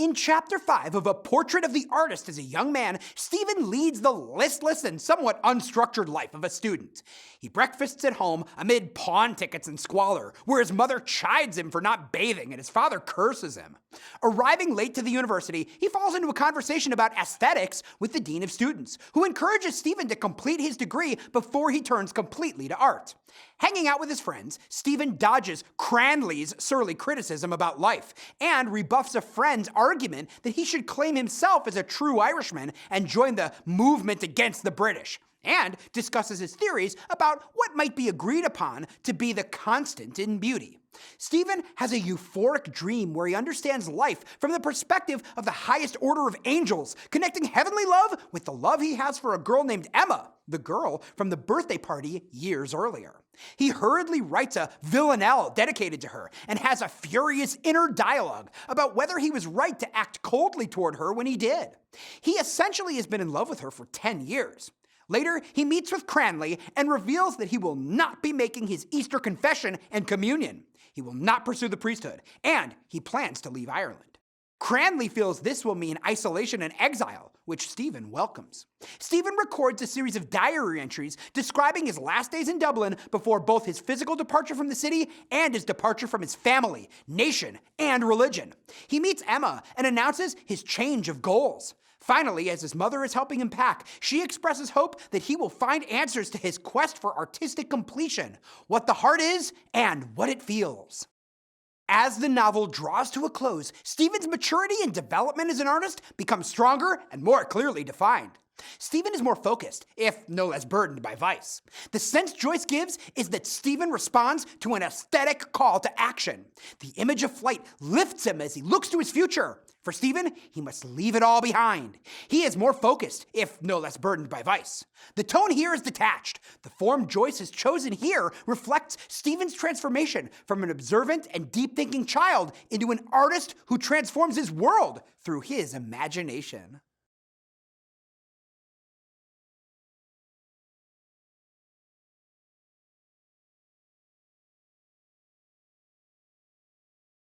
In Chapter 5 of A Portrait of the Artist as a Young Man, Stephen leads the listless and somewhat unstructured life of a student. He breakfasts at home amid pawn tickets and squalor, where his mother chides him for not bathing and his father curses him. Arriving late to the university, he falls into a conversation about aesthetics with the dean of students, who encourages Stephen to complete his degree before he turns completely to art. Hanging out with his friends, Stephen dodges Cranley's surly criticism about life and rebuffs a friend's argument that he should claim himself as a true Irishman and join the movement against the British, and discusses his theories about what might be agreed upon to be the constant in beauty. Stephen has a euphoric dream where he understands life from the perspective of the highest order of angels, connecting heavenly love with the love he has for a girl named Emma, the girl from the birthday party years earlier. He hurriedly writes a villanelle dedicated to her and has a furious inner dialogue about whether he was right to act coldly toward her when he did. He essentially has been in love with her for 10 years. Later, he meets with Cranley and reveals that he will not be making his Easter confession and communion. He will not pursue the priesthood, and he plans to leave Ireland. Cranley feels this will mean isolation and exile, which Stephen welcomes. Stephen records a series of diary entries describing his last days in Dublin before both his physical departure from the city and his departure from his family, nation, and religion. He meets Emma and announces his change of goals. Finally, as his mother is helping him pack, she expresses hope that he will find answers to his quest for artistic completion, what the heart is and what it feels. As the novel draws to a close, Stephen's maturity and development as an artist become stronger and more clearly defined. Stephen is more focused, if no less burdened by vice. The sense Joyce gives is that Stephen responds to an aesthetic call to action. The image of flight lifts him as he looks to his future. For Stephen, he must leave it all behind. He is more focused, if no less burdened by vice. The tone here is detached. The form Joyce has chosen here reflects Stephen's transformation from an observant and deep-thinking child into an artist who transforms his world through his imagination.